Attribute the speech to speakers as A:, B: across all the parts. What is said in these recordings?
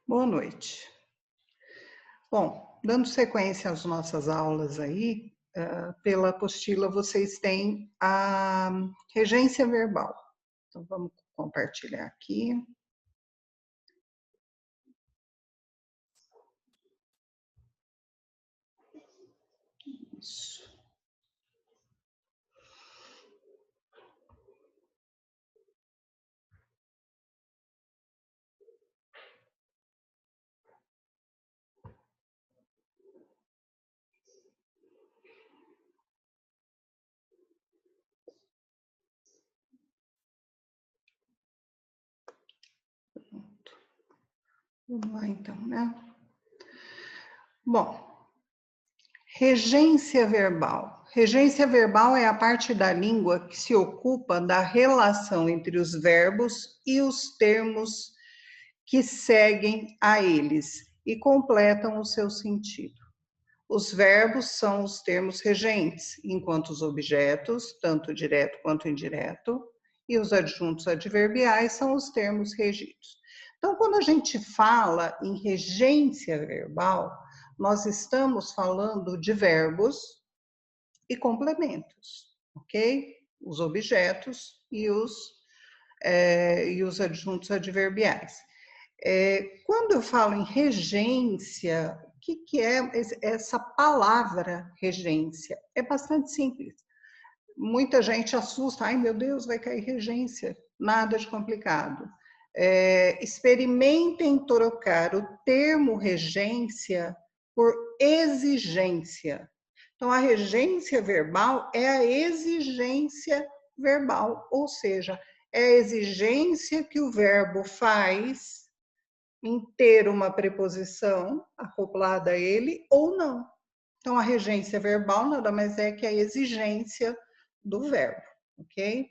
A: Boa noite. Bom, dando sequência às nossas aulas aí, pela apostila vocês têm a regência verbal. Então vamos compartilhar aqui. Isso. Vamos lá então, né? Bom, regência verbal. Regência verbal é a parte da língua que se ocupa da relação entre os verbos e os termos que seguem a eles e completam o seu sentido. Os verbos são os termos regentes, enquanto os objetos, tanto direto quanto indireto, e os adjuntos adverbiais são os termos regidos. Então, quando a gente fala em regência verbal, nós estamos falando de verbos e complementos, ok? Os objetos e os adjuntos adverbiais. Quando eu falo em regência, o que é essa palavra regência? É bastante simples. Muita gente assusta, ai meu Deus, vai cair regência. Nada de complicado. Experimentem trocar o termo regência por exigência. Então, a regência verbal é a exigência verbal, ou seja, é a exigência que o verbo faz em ter uma preposição acoplada a ele ou não. Então, a regência verbal nada mais é que a exigência do verbo, ok?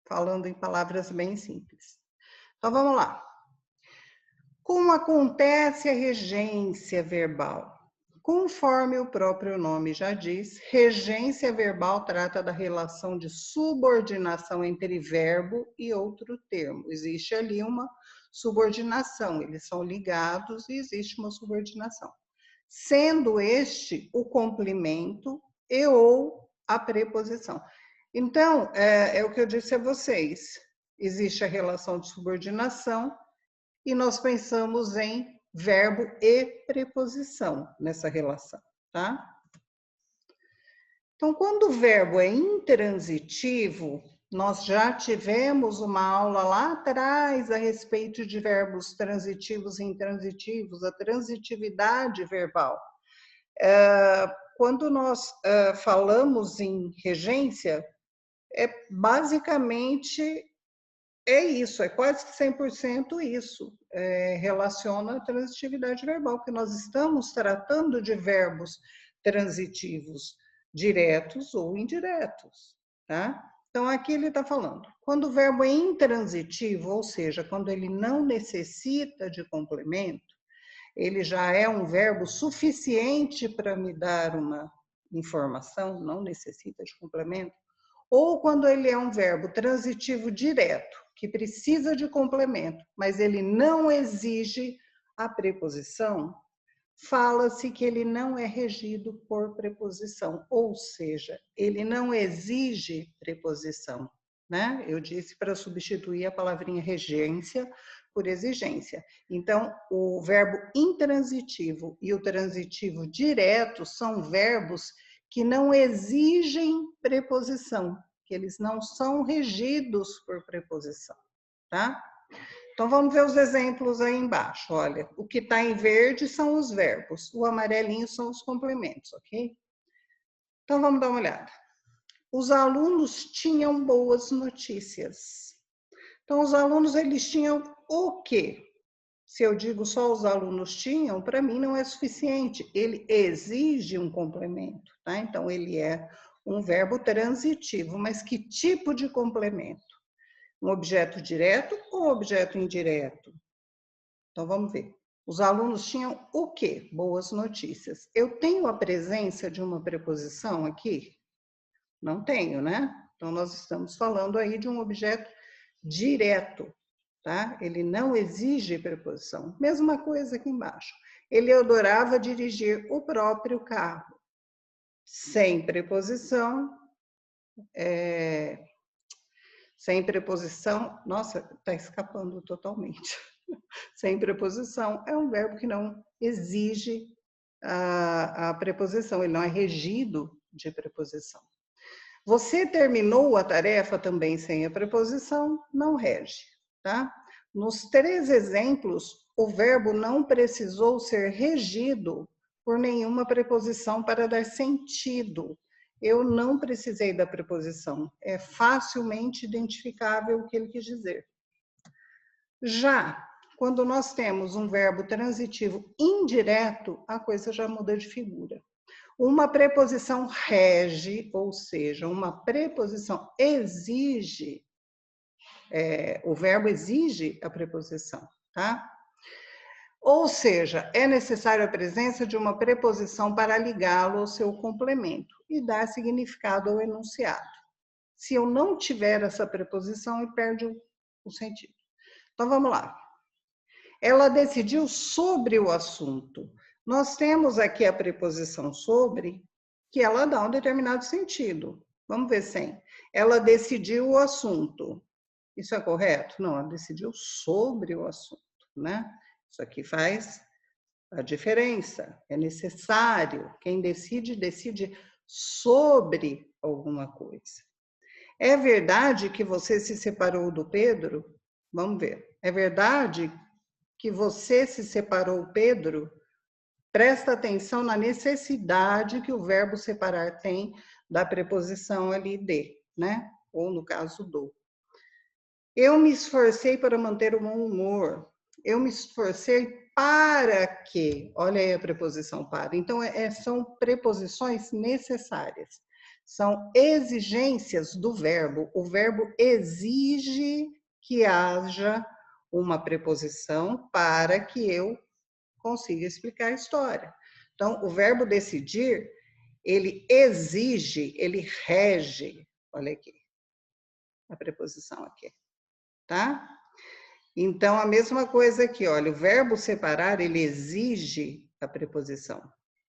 A: Falando em palavras bem simples. Então, vamos lá. Como acontece a regência verbal? Conforme o próprio nome já diz, regência verbal trata da relação de subordinação entre verbo e outro termo. Existe ali uma subordinação, eles são ligados e existe uma subordinação. Sendo este o complemento e ou a preposição. Então, é o que eu disse a vocês, existe a relação de subordinação e nós pensamos em verbo e preposição nessa relação, tá? Então, quando o verbo é intransitivo, nós já tivemos uma aula lá atrás a respeito de verbos transitivos e intransitivos, a transitividade verbal. Quando nós falamos em regência, basicamente isso, é quase que 100% isso. Relaciona a transitividade verbal, porque nós estamos tratando de verbos transitivos diretos ou indiretos, tá? Então, aqui ele está falando, quando o verbo é intransitivo, ou seja, quando ele não necessita de complemento, ele já é um verbo suficiente para me dar uma informação, não necessita de complemento, ou quando ele é um verbo transitivo direto, que precisa de complemento, mas ele não exige a preposição, fala-se que ele não é regido por preposição, ou seja, ele não exige preposição, né? Eu disse para substituir a palavrinha regência por exigência. Então, o verbo intransitivo e o transitivo direto são verbos que não exigem preposição, que eles não são regidos por preposição, tá? Então, vamos ver os exemplos aí embaixo. Olha, o que está em verde são os verbos, o amarelinho são os complementos, ok? Então, vamos dar uma olhada. Os alunos tinham boas notícias. Então, os alunos, eles tinham o quê? Se eu digo só os alunos tinham, para mim não é suficiente. Ele exige um complemento, tá? Então, ele é um verbo transitivo, mas que tipo de complemento? Um objeto direto ou objeto indireto? Então, vamos ver. Os alunos tinham o quê? Boas notícias. Eu tenho a presença de uma preposição aqui? Não tenho, né? Então, nós estamos falando aí de um objeto direto, tá? Ele não exige preposição. Mesma coisa aqui embaixo. Ele adorava dirigir o próprio carro. Sem preposição, sem preposição, nossa, está escapando totalmente. Sem preposição é um verbo que não exige a preposição, ele não é regido de preposição. Você terminou a tarefa também sem a preposição, não rege, tá? Nos 3 exemplos, o verbo não precisou ser regido por nenhuma preposição para dar sentido. Eu não precisei da preposição, é facilmente identificável o que ele quis dizer. Já quando nós temos um verbo transitivo indireto, a coisa já muda de figura. Uma preposição rege, ou seja, uma preposição exige, o verbo exige a preposição, tá? Ou seja, é necessária a presença de uma preposição para ligá-lo ao seu complemento e dar significado ao enunciado. Se eu não tiver essa preposição, ele perde o sentido. Então, vamos lá. Ela decidiu sobre o assunto. Nós temos aqui a preposição sobre, que ela dá um determinado sentido. Vamos ver sem. Ela decidiu o assunto. Isso é correto? Não, ela decidiu sobre o assunto, né? Isso aqui faz a diferença. É necessário. Quem decide, decide sobre alguma coisa. É verdade que você se separou do Pedro? Vamos ver. É verdade que você se separou, Pedro? Presta atenção na necessidade que o verbo separar tem da preposição ali de, né? Ou no caso do. Eu me esforcei para manter o bom humor. Eu me esforcei para que. Olha aí a preposição para. Então, são preposições necessárias. São exigências do verbo. O verbo exige que haja uma preposição para que eu consiga explicar a história. Então, o verbo decidir, ele exige, ele rege. Olha aqui, a preposição aqui, tá? Então, a mesma coisa aqui, olha, o verbo separar, ele exige a preposição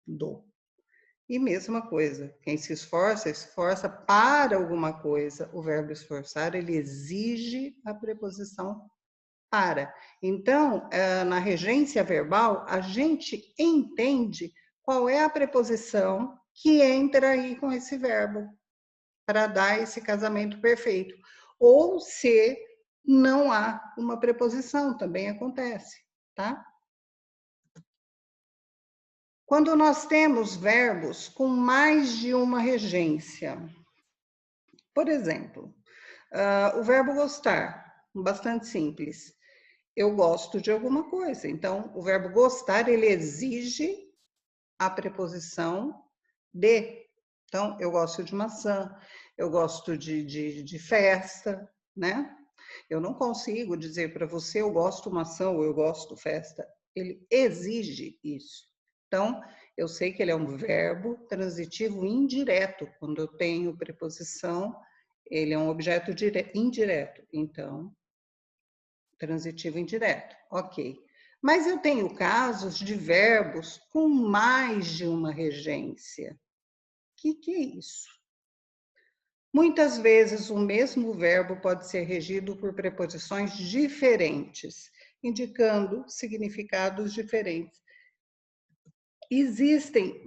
A: do. E mesma coisa, quem se esforça, esforça para alguma coisa. O verbo esforçar, ele exige a preposição para. Então, na regência verbal, a gente entende qual é a preposição que entra aí com esse verbo para dar esse casamento perfeito. Ou se não há uma preposição, também acontece, tá? Quando nós temos verbos com mais de uma regência, por exemplo, o verbo gostar, bastante simples. Eu gosto de alguma coisa. Então, o verbo gostar, ele exige a preposição de. Então, eu gosto de maçã, eu gosto de festa, né? Eu não consigo dizer para você, eu gosto maçã ou eu gosto festa. Ele exige isso. Então, eu sei que ele é um verbo transitivo indireto. Quando eu tenho preposição, ele é um objeto indireto. Então, transitivo indireto, ok. Mas eu tenho casos de verbos com mais de uma regência. O que é isso? Muitas vezes o mesmo verbo pode ser regido por preposições diferentes, indicando significados diferentes. Existem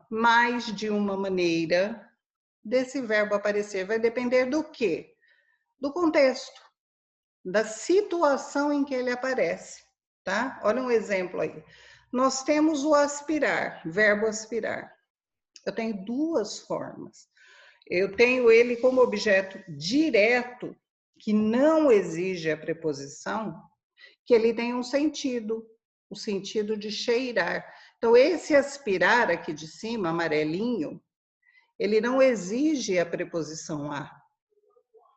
A: mais de uma maneira desse verbo aparecer. Vai depender do quê? Do contexto, da situação em que ele aparece, tá? Olha um exemplo aí. Nós temos o aspirar, verbo aspirar. Eu tenho 2 formas. Eu tenho ele como objeto direto, que não exige a preposição, que ele tem um sentido, o sentido de cheirar. Então, esse aspirar aqui de cima, amarelinho, ele não exige a preposição a.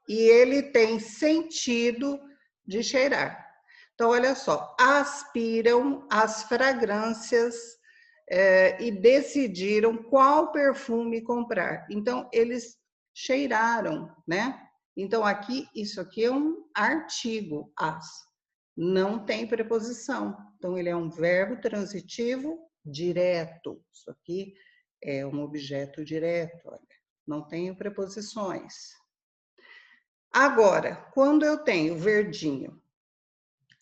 A: E ele tem sentido de cheirar. Então, olha só, aspiram as fragrâncias e decidiram qual perfume comprar. Então, eles cheiraram, né? Então, aqui, isso aqui é um artigo, as. Não tem preposição. Então, ele é um verbo transitivo direto. Isso aqui é um objeto direto, olha. Não tenho preposições. Agora, quando eu tenho verdinho,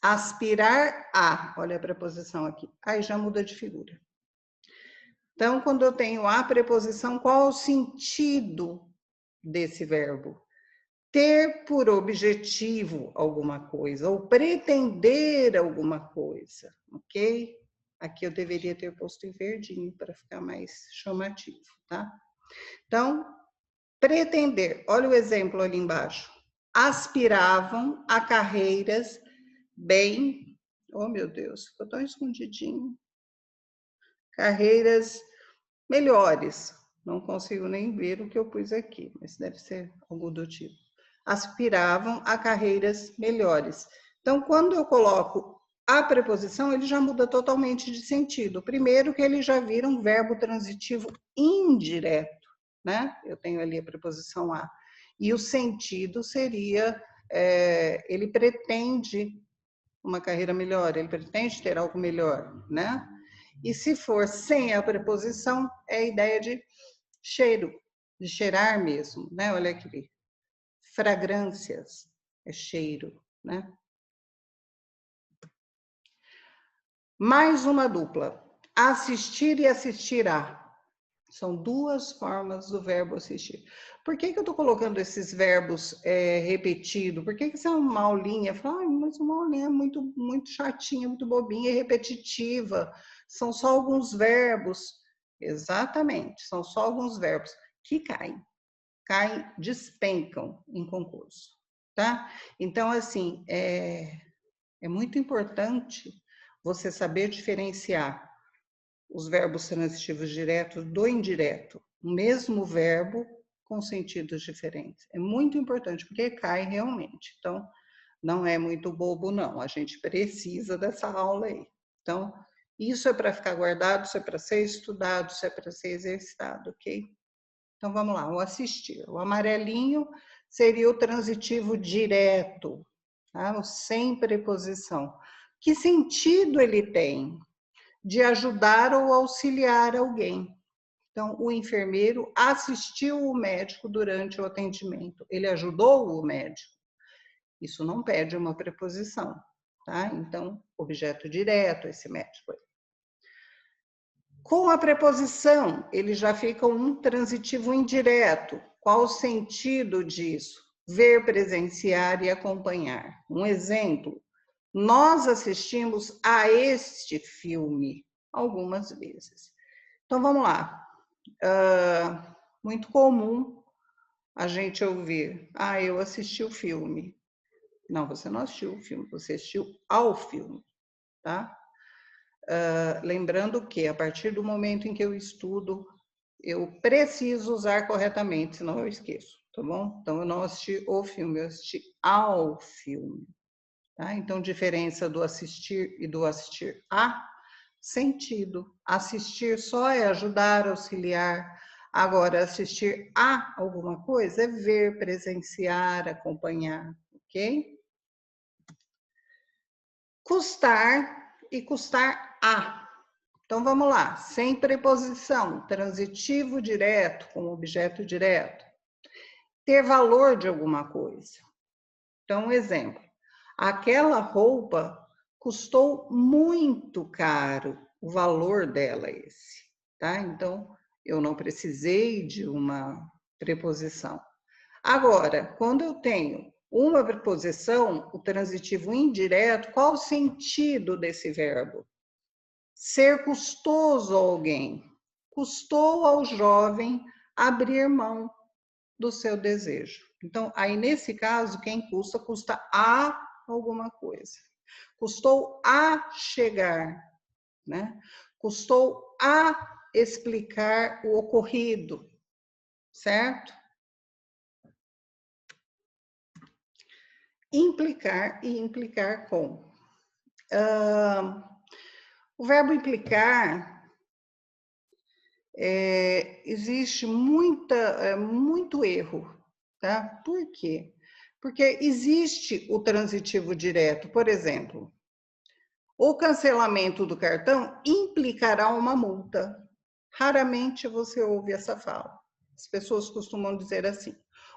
A: aspirar a, olha a preposição aqui, aí já muda de figura. Então, quando eu tenho a preposição, qual é o sentido desse verbo? Ter por objetivo alguma coisa, ou pretender alguma coisa, ok? Aqui eu deveria ter posto em verdinho para ficar mais chamativo, tá? Então, pretender, olha o exemplo ali embaixo. Aspiravam a carreiras bem, oh meu Deus, ficou tão escondidinho. Carreiras melhores. Não consigo nem ver o que eu pus aqui, mas deve ser algo do tipo. Aspiravam a carreiras melhores. Então, quando eu coloco a preposição, ele já muda totalmente de sentido. Primeiro que ele já vira um verbo transitivo indireto, né? Eu tenho ali a preposição a. E o sentido seria, ele pretende uma carreira melhor, ele pretende ter algo melhor, né? E se for sem a preposição, é a ideia de cheiro, de cheirar mesmo, né? Olha aqui, fragrâncias, é cheiro, né? Mais uma dupla, assistir e assistirá. São duas formas do verbo assistir. Por que eu estou colocando esses verbos repetidos? Por que isso é uma aulinha? Fala, mas uma aulinha é muito chatinha, muito bobinha e repetitiva. São só alguns verbos. Exatamente, são só alguns verbos que caem, despencam em concurso, tá? Então, assim, é muito importante você saber diferenciar os verbos transitivos diretos do indireto, o mesmo verbo com sentidos diferentes. É muito importante, porque cai realmente. Então, não é muito bobo, não. A gente precisa dessa aula aí. Então, isso é para ficar guardado, isso é para ser estudado, isso é para ser exercitado, ok? Então, vamos lá, o assistir. O amarelinho seria o transitivo direto, tá? O sem preposição. Que sentido ele tem? De ajudar ou auxiliar alguém. Então, o enfermeiro assistiu o médico durante o atendimento. Ele ajudou o médico. Isso não pede uma preposição, tá? Então, objeto direto, esse médico aí. Com a preposição, ele já fica um transitivo indireto. Qual o sentido disso? Ver, presenciar e acompanhar. Um exemplo, nós assistimos a este filme algumas vezes. Então, vamos lá. Muito comum a gente ouvir, eu assisti o filme. Não, você não assistiu o filme, você assistiu ao filme, tá? Lembrando que, a partir do momento em que eu estudo, eu preciso usar corretamente, senão eu esqueço, tá bom? Então, eu não assisti o filme, eu assisti ao filme, tá? Então, diferença do assistir e do assistir a sentido. Assistir só é ajudar, auxiliar. Agora, assistir a alguma coisa é ver, presenciar, acompanhar, ok? Custar e custar a. Então, vamos lá. Sem preposição, transitivo direto com objeto direto. Ter valor de alguma coisa. Então, um exemplo. Aquela roupa custou muito caro. O valor dela é esse, tá? Então, eu não precisei de uma preposição. Agora, quando eu tenho uma preposição, o transitivo indireto, qual o sentido desse verbo? Ser custoso a alguém. Custou ao jovem abrir mão do seu desejo. Então, aí nesse caso, quem custa, custa a alguma coisa. Custou a chegar, né? Custou a explicar o ocorrido, certo? Implicar e implicar com. O verbo implicar, existe muito erro, tá? Por quê? Porque existe o transitivo direto, por exemplo, o cancelamento do cartão implicará uma multa. Raramente você ouve essa fala. As pessoas costumam dizer assim: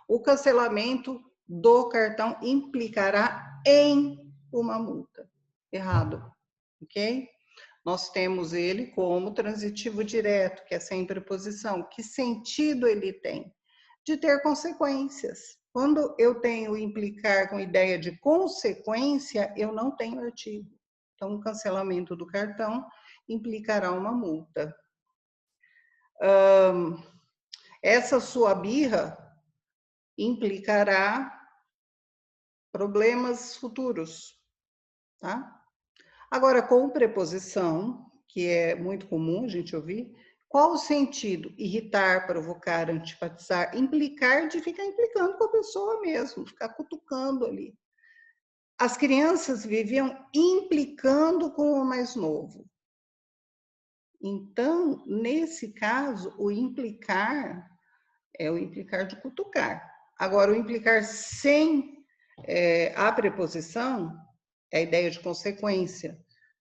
A: o cancelamento do cartão implicará em uma multa. Errado, ok? Nós temos ele como transitivo direto, que é sem preposição. Que sentido ele tem? De ter consequências. Quando eu tenho implicar com ideia de consequência, eu não tenho artigo. Então, o cancelamento do cartão implicará uma multa. Essa sua birra implicará problemas futuros, tá? Agora, com preposição, que é muito comum a gente ouvir, qual o sentido? Irritar, provocar, antipatizar, implicar de ficar implicando com a pessoa mesmo, ficar cutucando ali. As crianças viviam implicando com o mais novo. Então, nesse caso, o implicar é o implicar de cutucar. Agora, o implicar sem a preposição é a ideia de consequência.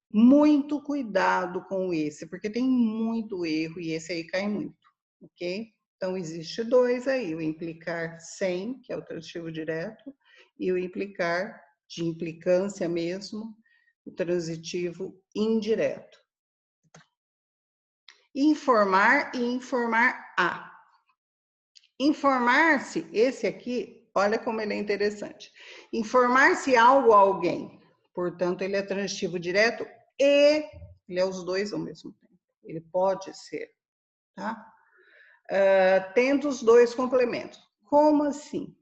A: Muito cuidado com esse, porque tem muito erro e esse aí cai muito, ok? Então, existe dois aí, o implicar sem, que é o transitivo direto, e o implicar de implicância mesmo, o transitivo indireto. Informar e informar a. Informar-se, esse aqui, olha como ele é interessante. Informar-se algo a alguém, portanto, ele é transitivo direto e ele é os dois ao mesmo tempo. Ele pode ser, tá? Tendo os dois complementos. Como assim?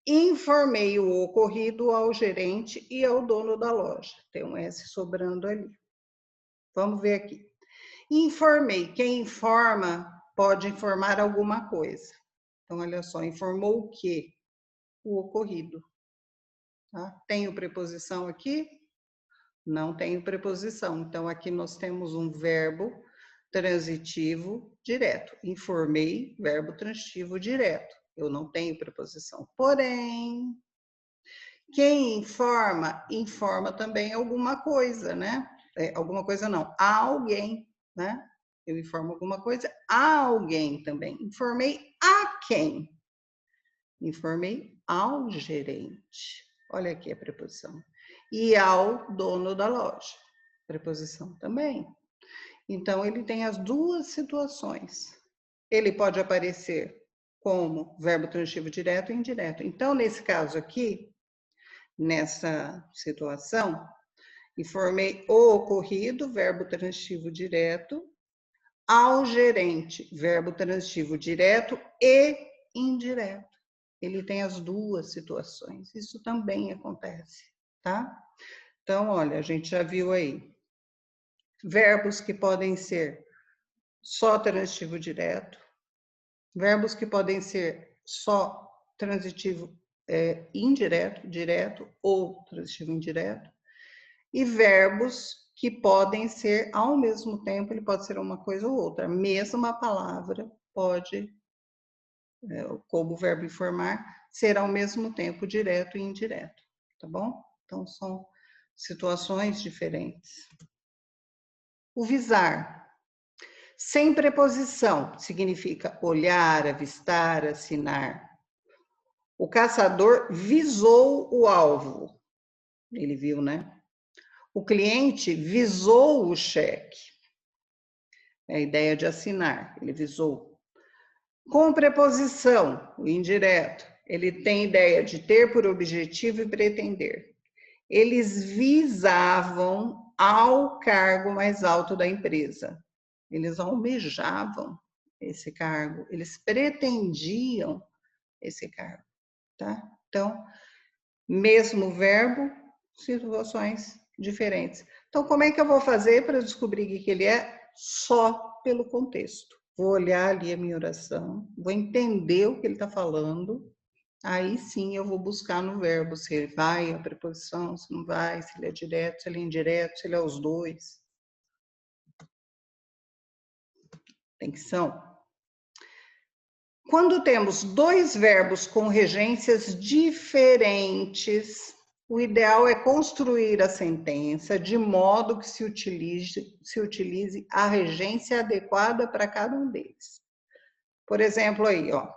A: Informei o ocorrido ao gerente e ao dono da loja. Tem um S sobrando ali. Vamos ver aqui. Informei. Quem informa pode informar alguma coisa. Então, olha só, informou o quê? O ocorrido. Tá? Tenho preposição aqui? Não tenho preposição. Então, aqui nós temos um verbo transitivo direto. Informei, verbo transitivo direto. Eu não tenho preposição. Porém, quem informa, informa também alguma coisa, né? Alguma coisa não, a alguém, né? Eu informo alguma coisa a alguém também. Informei a quem? Informei ao gerente. Olha aqui a preposição. E ao dono da loja. Preposição também. Então, ele tem as duas situações. Ele pode aparecer como verbo transitivo direto e indireto. Então, nesse caso aqui, nessa situação, informei o ocorrido, verbo transitivo direto, ao gerente, verbo transitivo direto e indireto. Ele tem as duas situações. Isso também acontece, tá? Então, olha, a gente já viu aí verbos que podem ser só transitivo direto, verbos que podem ser só transitivo indireto, direto ou transitivo indireto, e verbos que podem ser ao mesmo tempo, ele pode ser uma coisa ou outra. A mesma palavra pode, como o verbo informar, ser ao mesmo tempo direto e indireto, tá bom? Então, são situações diferentes. O visar. Sem preposição, significa olhar, avistar, assinar. O caçador visou o alvo. Ele viu, né? O cliente visou o cheque. É a ideia de assinar, ele visou. Com preposição, o indireto, ele tem ideia de ter por objetivo e pretender. Eles visavam ao cargo mais alto da empresa. Eles almejavam esse cargo, eles pretendiam esse cargo, tá? Então, mesmo verbo, situações diferentes. Então, como é que eu vou fazer para descobrir o que ele é? Só pelo contexto. Vou olhar ali a minha oração, vou entender o que ele está falando, aí sim eu vou buscar no verbo se ele vai, a preposição, se não vai, se ele é direto, se ele é indireto, se ele é os dois. Atenção. Quando temos dois verbos com regências diferentes, o ideal é construir a sentença de modo que se utilize a regência adequada para cada um deles. Por exemplo, aí, ó.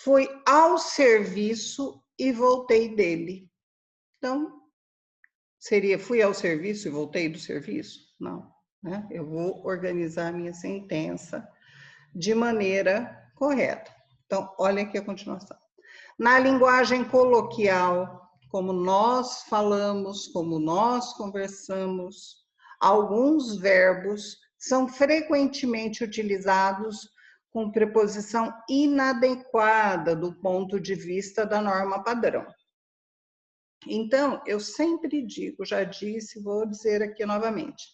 A: Fui ao serviço e voltei dele. Então, seria fui ao serviço e voltei do serviço? Não, né? Eu vou organizar a minha sentença de maneira correta. Então, olha aqui a continuação. Na linguagem coloquial, como nós falamos, como nós conversamos, alguns verbos são frequentemente utilizados com preposição inadequada do ponto de vista da norma padrão. Então, eu sempre digo, já disse, vou dizer aqui novamente,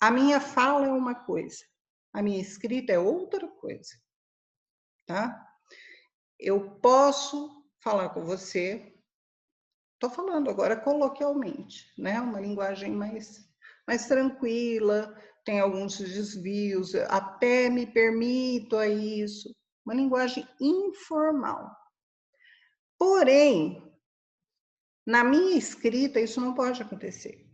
A: a minha fala é uma coisa, a minha escrita é outra coisa, tá? Eu posso falar com você, estou falando agora coloquialmente, né? Uma linguagem mais tranquila, tem alguns desvios, até me permito a isso, uma linguagem informal. Porém, na minha escrita, isso não pode acontecer.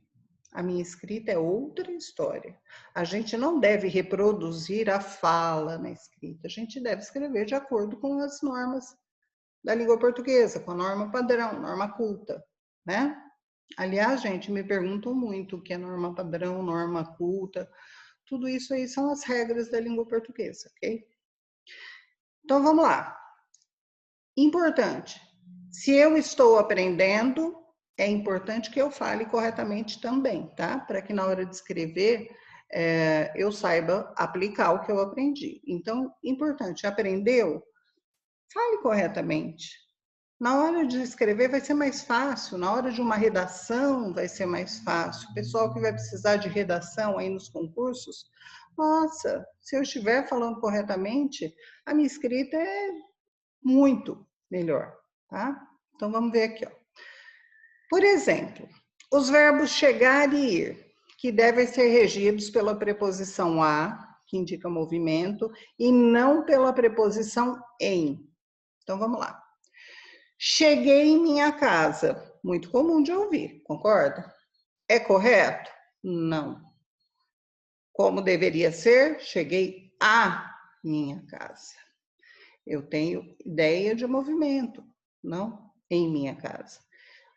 A: A minha escrita é outra história. A gente não deve reproduzir a fala na escrita, a gente deve escrever de acordo com as normas da língua portuguesa, com a norma padrão, norma culta, né? Aliás, gente, me perguntam muito o que é norma padrão, norma culta, tudo isso aí são as regras da língua portuguesa, ok? Então, vamos lá. Importante, se eu estou aprendendo, é importante que eu fale corretamente também, tá? Para que na hora de escrever, eu saiba aplicar o que eu aprendi. Então, importante, aprendeu? Fale corretamente. Na hora de escrever vai ser mais fácil, na hora de uma redação vai ser mais fácil. O pessoal que vai precisar de redação aí nos concursos, nossa, se eu estiver falando corretamente, a minha escrita é muito melhor, tá? Então vamos ver aqui, ó. Por exemplo, os verbos chegar e ir, que devem ser regidos pela preposição a, que indica movimento, e não pela preposição em. Então vamos lá. Cheguei em minha casa, muito comum de ouvir, concorda? É correto? Não. Como deveria ser? Cheguei à minha casa. Eu tenho ideia de movimento, não em minha casa.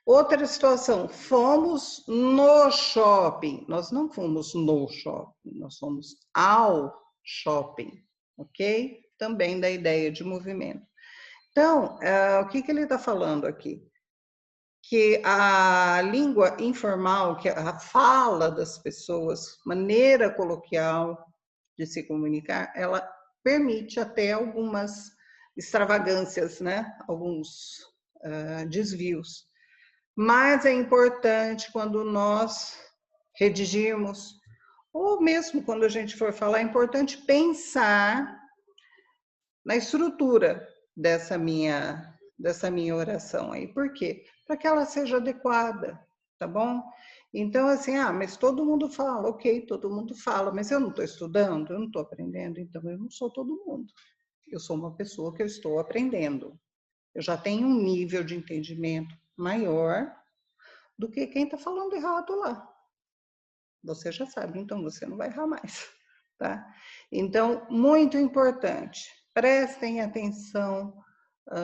A: Outra situação, fomos no shopping. Nós não fomos no shopping, nós fomos ao shopping, ok? Também da ideia de movimento. Então, o que ele está falando aqui? Que a língua informal, que a fala das pessoas, maneira coloquial de se comunicar, ela permite até algumas extravagâncias, né? Alguns desvios. Mas é importante quando nós redigirmos, ou mesmo quando a gente for falar, é importante pensar na estrutura dessa minha oração aí. Por quê? Para que ela seja adequada, tá bom? Então, assim, mas todo mundo fala, ok, todo mundo fala, mas eu não estou estudando, eu não estou aprendendo, então eu não sou todo mundo. Eu sou uma pessoa que eu estou aprendendo. Eu já tenho um nível de entendimento maior do que quem está falando errado lá. Você já sabe, então você não vai errar mais, tá? Então, muito importante, prestem atenção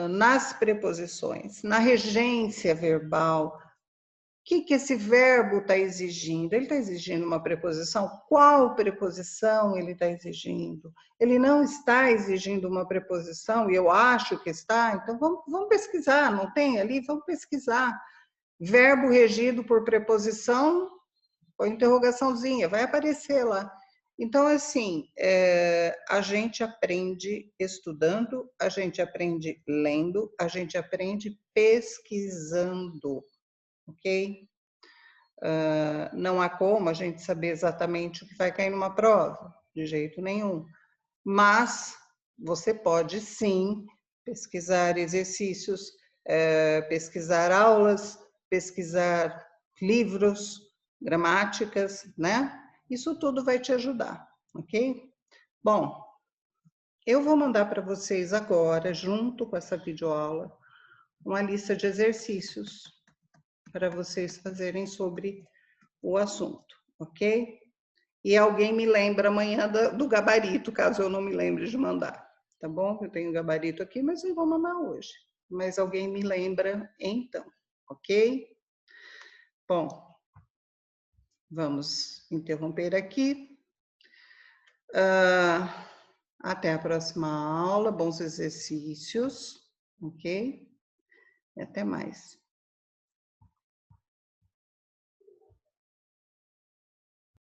A: nas preposições, na regência verbal. O que esse verbo está exigindo? Ele está exigindo uma preposição? Qual preposição ele está exigindo? Ele não está exigindo uma preposição, e eu acho que está, então vamos pesquisar, não tem ali? Vamos pesquisar. Verbo regido por preposição, ou interrogaçãozinha, vai aparecer lá. Então, assim, a gente aprende estudando, a gente aprende lendo, a gente aprende pesquisando, ok? Não há como a gente saber exatamente o que vai cair numa prova, de jeito nenhum. Mas você pode sim pesquisar exercícios, pesquisar aulas, pesquisar livros, gramáticas, né? Isso tudo vai te ajudar, ok? Bom, Eu vou mandar para vocês agora, junto com essa videoaula, uma lista de exercícios para vocês fazerem sobre o assunto, ok? E alguém me lembra amanhã do gabarito, caso eu não me lembre de mandar, tá bom? Eu tenho o gabarito aqui, mas não vou mandar hoje. Mas alguém me lembra então, ok? Bom, vamos interromper aqui. Até a próxima aula, bons exercícios, ok? E até mais.